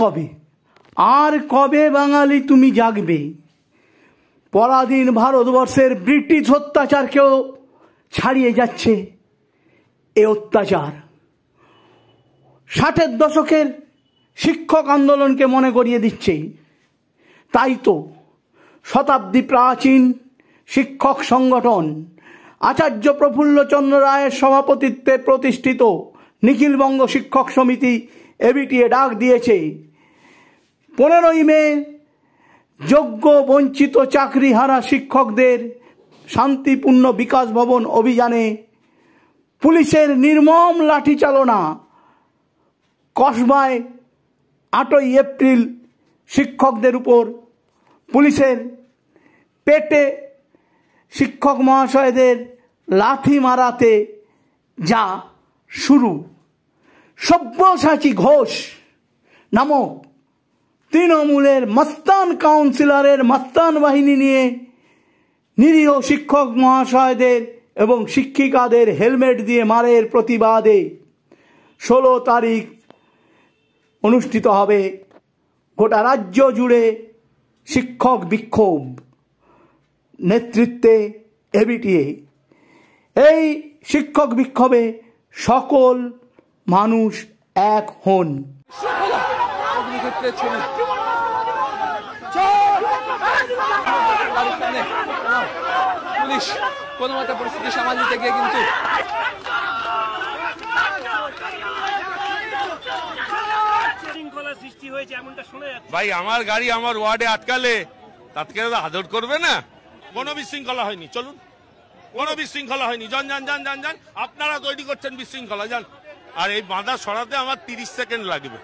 কবে, আর কবে বাঙালি তুমি জাগবে? পরাধীন ভারতবর্ষের ব্রিটিশ অত্যাচারকেও ছাড়িয়ে যাচ্ছে এ অত্যাচার। 60-এর দশকের শিক্ষক আন্দোলনকে মনে করিয়ে দিচ্ছে। তাই তো শতাব্দী প্রাচীন শিক্ষক সংগঠন আচার্য প্রফুল্লচন্দ্র রায়ের সভাপতিত্বে প্রতিষ্ঠিত নিখিলবঙ্গ শিক্ষক সমিতি এবিটিএ ডাক দিয়েছে 15ই মে যোগ্য বঞ্চিত চাকরিহারা শিক্ষকদের শান্তিপূর্ণ বিকাশ ভবন অভিযানে পুলিশের নির্মম লাঠিচালনা, কসবায় 8ই এপ্রিল শিক্ষকদের উপর পুলিশের পেটে শিক্ষক মহাশয়দের লাথি মারাতে যা শুরু। সব্যসাচী ঘোষ নামক তৃণমূলের মস্তান কাউন্সিলরের মস্তান বাহিনী নিয়ে নিরীহ শিক্ষক মহাশয়দের এবং শিক্ষিকাদের হেলমেট দিয়ে মারের প্রতিবাদে 16 তারিখ অনুষ্ঠিত হবে গোটা রাজ্য জুড়ে শিক্ষক বিক্ষোভ, নেতৃত্বে এবিটিএ। এই শিক্ষক বিক্ষোভে সকল মানুষ এক হন। পুলিশ কোনো মতে পরিস্থিতি সামাল দিতে গিয়ে কিন্তু ভাই আমার গাড়ি আমার ওয়ার্ডে আটকালে তাকে আদর করবে না? কোনো বিশৃঙ্খলা হয়নি, চলুন, কোনো বিশৃঙ্খলা হয়নি। যান যান যান যান যান, আপনারা তৈরি করছেন বিশৃঙ্খলা, যান। আর এই বাঁধা সরাতে আমার 30 সেকেন্ড লাগবে।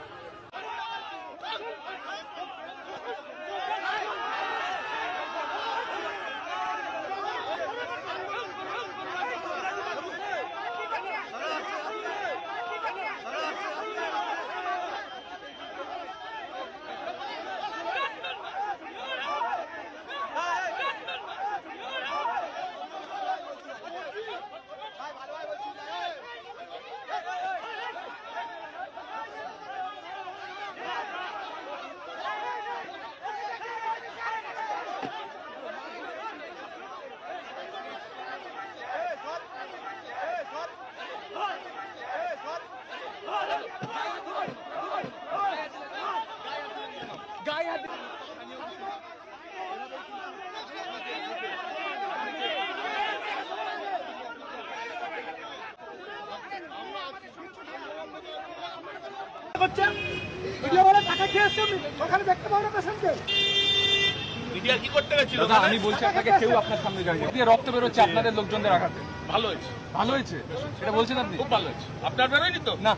আমি বলছি আপনাকে, কেউ আপনার সামনে যায়নি, রক্ত বেরোচ্ছে আপনাদের লোকজনদের আঘাতে। ভালো হয়েছে, ভালো হয়েছে, এটা বলছেন আপনি? খুব ভালো হয়েছে। আপনার বেরোয়নি তো? না,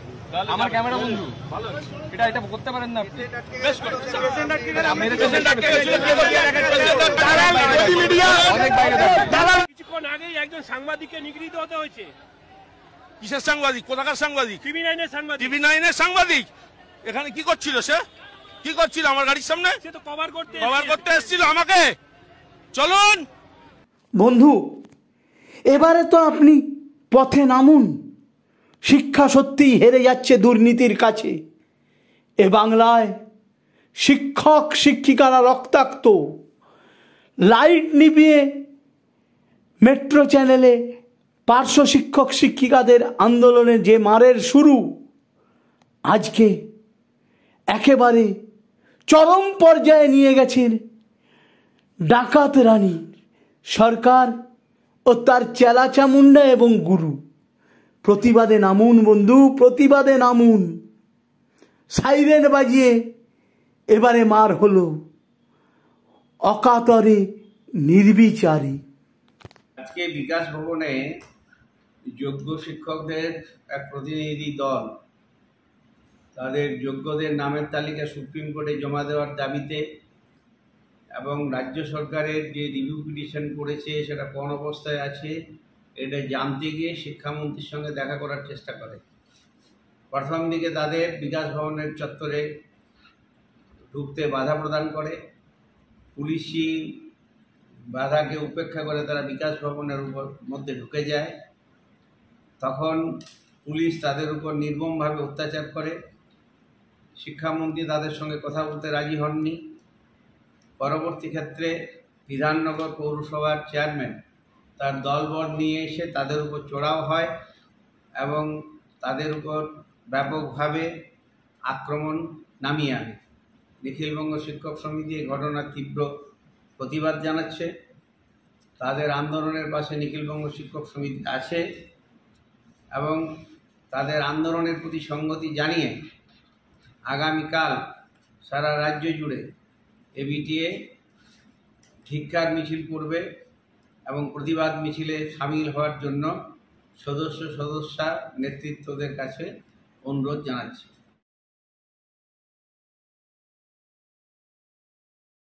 আমার ক্যামেরা বন্ধু। ভালো হয়েছে, এটা করতে পারেন না আপনি? বেশ করেছেন। কিছুক্ষণ আগেই একজন সাংবাদিককে নিগৃহীত হতে হয়েছে। কিসের সাংবাদিক? কোথাকার সাংবাদিক? টিভি9-এর সাংবাদিক। টিভি9-এর সাংবাদিক এখানে কি করছিল? সে কি করছিল আমার গাড়ির সামনে? সে তো কভার করতে এসেছিল আমাকে। চলুন বন্ধু, এবারে তো আপনি পথে নামুন। শিক্ষা সত্যিই হেরে যাচ্ছে দুর্নীতির কাছে। এ বাংলায় শিক্ষক শিক্ষিকারা রক্তাক্ত। লাইট নিভিয়ে মেট্রো চ্যানেলে পার্শ্ব শিক্ষক শিক্ষিকাদের আন্দোলনে যে মারের শুরু, আজকে একেবারে চরম পর্যায়ে নিয়ে গেছেন ডাকাত রানী সরকার ও তার চেলা চামুন্ডা এবং গুরু। প্রতিবাদে নামুন বন্ধু, প্রতিবাদে নামুন। সাইরেন বাজিয়ে এবারে মার হলো অকাতরে নির্বিচারে। আজকে বিকাশ ভবনে যোগ্য শিক্ষকদের এক প্রতিনিধি দল তাদের যোগ্যদের নামের তালিকা সুপ্রিম কোর্টে জমা দেওয়ার দাবিতে এবং রাজ্য সরকারের যে রিভিউ পিটিশন করেছে সেটা কোন অবস্থায় আছে এটা জানতে গিয়ে শিক্ষামন্ত্রীর সঙ্গে দেখা করার চেষ্টা করে। প্রথম দিকে তাদের বিকাশ ভবনের চত্বরে ঢুকতে বাধা প্রদান করে। পুলিশি বাধাকে উপেক্ষা করে তারা বিকাশ ভবনের মধ্যে ঢুকে যায়। তখন পুলিশ তাদের উপর নির্মমভাবে অত্যাচার করে। শিক্ষামন্ত্রী তাদের সঙ্গে কথা বলতে রাজি হননি। পরবর্তী ক্ষেত্রে বিধাননগর পৌরসভার চেয়ারম্যান তার দলবল নিয়ে এসে তাদের উপর চড়াও হয় এবং তাদের উপর ব্যাপকভাবে আক্রমণ নামিয়ে আনে। নিখিলবঙ্গ শিক্ষক সমিতি এই ঘটনার তীব্র প্রতিবাদ জানাচ্ছে। তাদের আন্দোলনের পাশে নিখিলবঙ্গ শিক্ষক সমিতি আছে এবং তাদের আন্দোলনের প্রতি সংগতি জানিয়ে আগামীকাল সারা রাজ্য জুড়ে এবিটিএ ধিক্কার মিছিল করবে এবং প্রতিবাদ মিছিলে সামিল হওয়ার জন্য সদস্যরা নেতৃত্বদের কাছে অনুরোধ জানাচ্ছে।